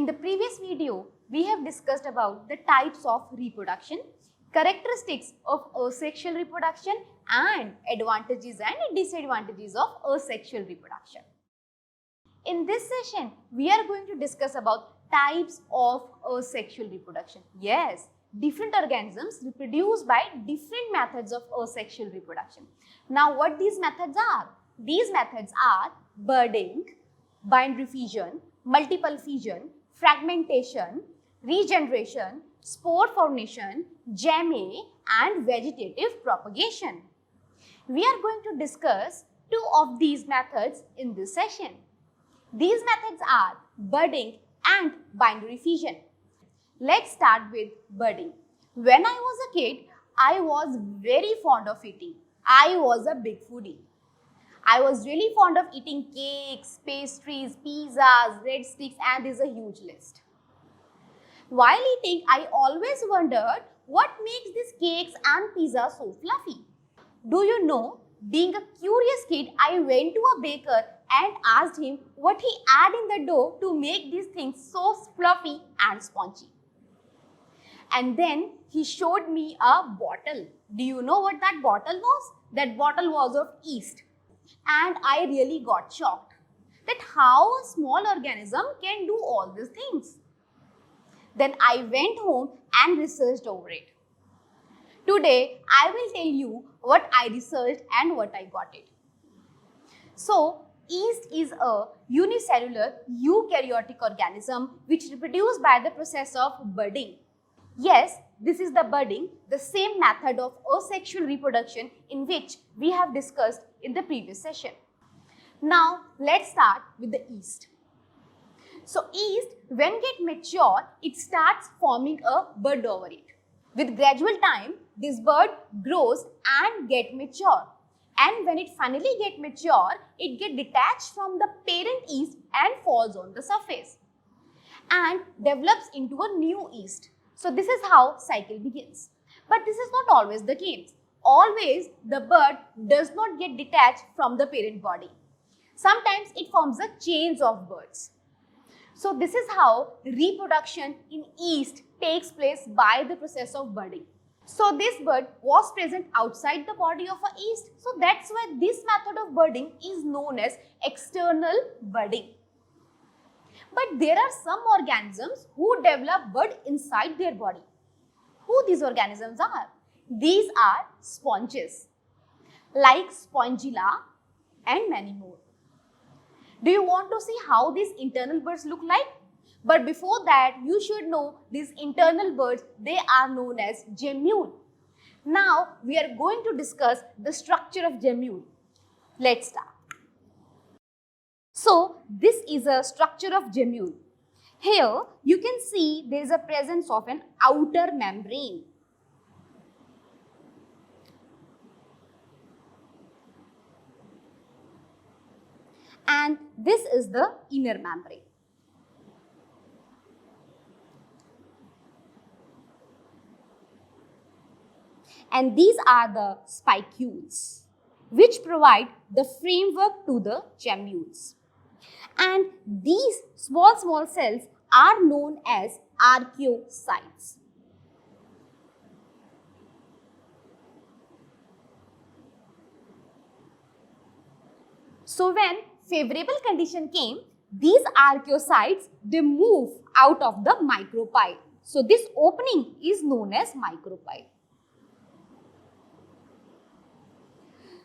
In the previous video, we have discussed about the types of reproduction, characteristics of asexual reproduction and advantages and disadvantages of asexual reproduction. In this session, we are going to discuss about types of asexual reproduction. Yes, different organisms reproduce by different methods of asexual reproduction. Now, what these methods are? These methods are budding, binary fission, multiple fission, fragmentation, regeneration, spore formation, jamming, and vegetative propagation. We are going to discuss two of these methods in this session. These methods are budding and binary fission. Let's start with budding. When I was a kid, I was very fond of eating. I was a big foodie. I was really fond of eating cakes, pastries, pizzas, red sticks, and there's a huge list. While eating, I always wondered what makes these cakes and pizzas so fluffy. Do you know, being a curious kid, I went to a baker and asked him what he added in the dough to make these things so fluffy and spongy. And then he showed me a bottle. Do you know what that bottle was? That bottle was of yeast. And I really got shocked that how a small organism can do all these things. Then I went home and researched over it. Today, I will tell you what I researched and what I got it. So, yeast is a unicellular eukaryotic organism which reproduces by the process of budding. Yes, this is the budding, the same method of asexual reproduction in which we have discussed in the previous session. Now, let's start with the yeast. So, yeast, when it mature, it starts forming a bud over it. With gradual time, this bud grows and get mature. And when it finally get mature, it get detached from the parent yeast and falls on the surface and develops into a new yeast. So this is how cycle begins. But this is not always the case. Always the bud does not get detached from the parent body. Sometimes it forms a chains of buds. So this is how reproduction in yeast takes place by the process of budding. So this bud was present outside the body of a yeast. So that's why this method of budding is known as external budding. But there are some organisms who develop bud inside their body. Who these organisms are? These are sponges like Spongilla and many more. Do you want to see how these internal buds look like? But before that, you should know these internal buds, they are known as gemmule. Now, we are going to discuss the structure of gemmule. Let's start. So, this is a structure of gemmule. Here, you can see there is a presence of an outer membrane. And this is the inner membrane. And these are the spicules, which provide the framework to the gemmules. And these small cells are known as archaeocytes. So when favorable condition came, these archaeocytes, they move out of the micropyle. So this opening is known as micropyle.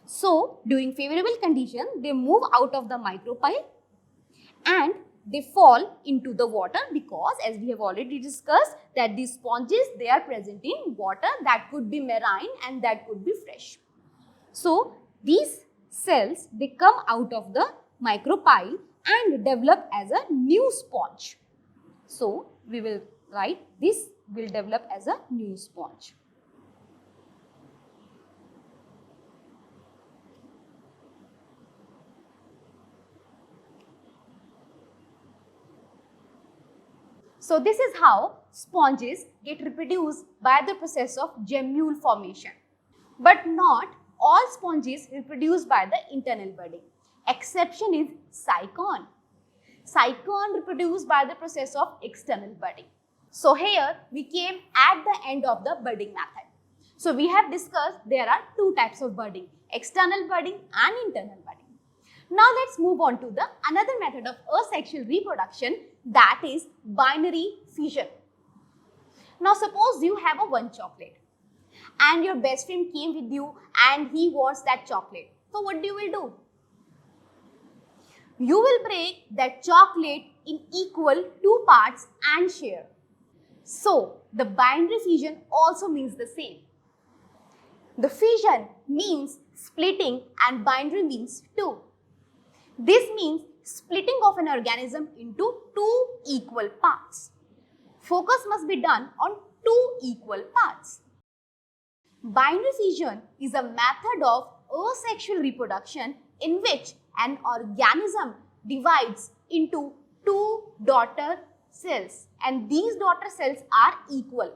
So during favorable condition, they move out of the micropyle and they fall into the water because, as we have already discussed, that these sponges, they are present in water that could be marine and that could be fresh. So these cells, they come out of the micropyle and develop as a new sponge. So we will write this will develop as a new sponge. So this is how sponges get reproduced by the process of gemmule formation. But not all sponges reproduce by the internal budding. Exception is cycon. Cycon reproduce by the process of external budding. So here we came at the end of the budding method. So we have discussed there are two types of budding, external budding and internal budding. Now let's move on to the another method of asexual reproduction, that is binary fission. Now suppose you have one chocolate and your best friend came with you and he wants that chocolate. So what you will do? You will break that chocolate in equal 2 parts and share. So the binary fission also means the same. The fission means splitting and binary means 2. This means splitting of an organism into 2 equal parts. Focus must be done on 2 equal parts. Binary fission is a method of asexual reproduction in which an organism divides into 2 daughter cells, and these daughter cells are equal.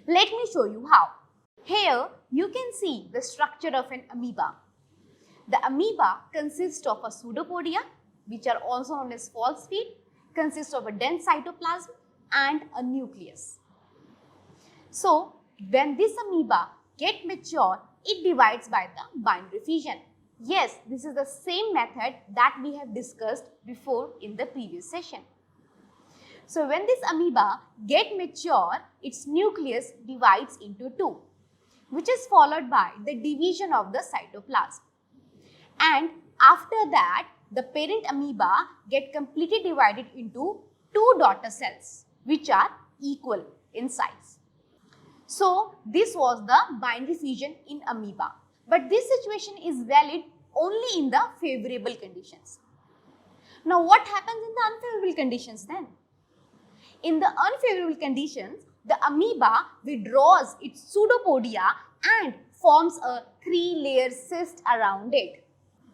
Let me show you how. Here you can see the structure of an amoeba. The amoeba consists of a pseudopodia, which are also known as false feet, consists of a dense cytoplasm and a nucleus. So when this amoeba get mature, it divides by the binary fission. Yes, this is the same method that we have discussed before in the previous session. So when this amoeba get mature, its nucleus divides into 2, which is followed by the division of the cytoplasm. And after that, the parent amoeba get completely divided into 2 daughter cells, which are equal in size. So this was the binary fission in amoeba. But this situation is valid only in the favorable conditions. Now what happens in the unfavorable conditions then? In the unfavorable conditions, the amoeba withdraws its pseudopodia and forms a 3-layer cyst around it.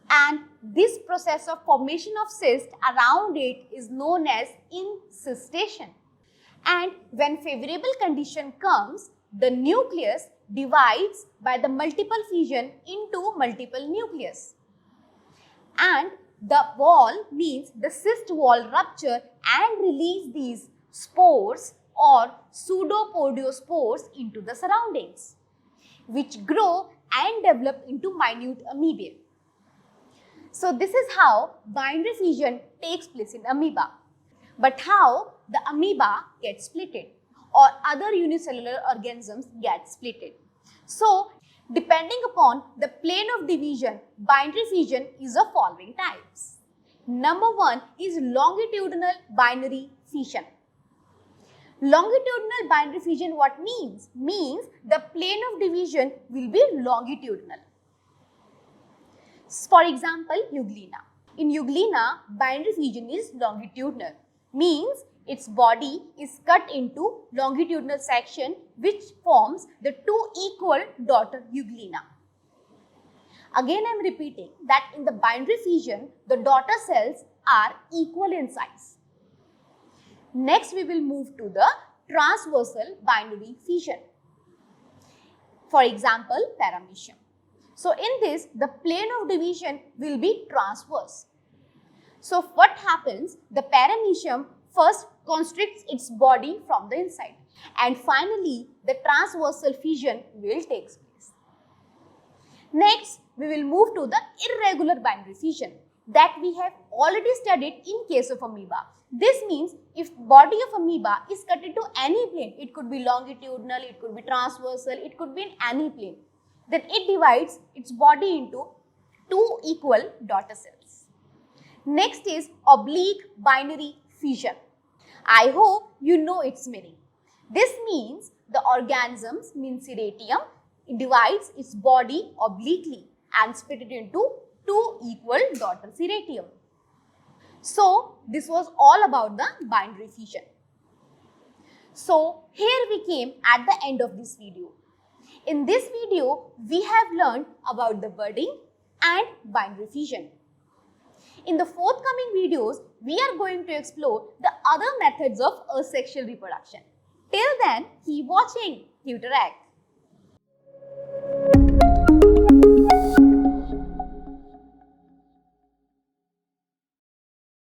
And this process of formation of cyst around it is known as encystation. And when favorable condition comes, the nucleus divides by the multiple fission into multiple nucleus. And the wall means the cyst wall rupture and release these spores or pseudopodiospores into the surroundings, which grow and develop into minute amoebae. So this is how binary fission takes place in amoeba. But how the amoeba gets splitted or other unicellular organisms get splitted? So depending upon the plane of division, binary fission is of following types. Number 1 is longitudinal binary fission. Longitudinal binary fission what means? Means the plane of division will be longitudinal. For example, euglena. In euglena, binary fission is longitudinal. Means its body is cut into longitudinal section which forms the 2 equal daughter euglena. Again I am repeating that in the binary fission, the daughter cells are equal in size. Next we will move to the transversal binary fission. For example, paramecium. So in this, the plane of division will be transverse. So what happens? The paramecium first constricts its body from the inside, and finally the transversal fission will take place. Next, we will move to the irregular binary fission that we have already studied in case of amoeba. This means if body of amoeba is cut into any plane, it could be longitudinal, it could be transversal, it could be in any plane, then it divides its body into 2 equal daughter cells. Next is oblique binary fission. I hope you know its meaning. This means the organisms, means seratium, divides its body obliquely and split it into 2 equal daughter seratium. So this was all about the binary fission. So here we came at the end of this video. In this video, we have learned about the budding and binary fission. In the forthcoming videos, we are going to explore the other methods of asexual reproduction. Till then, keep watching. Interact.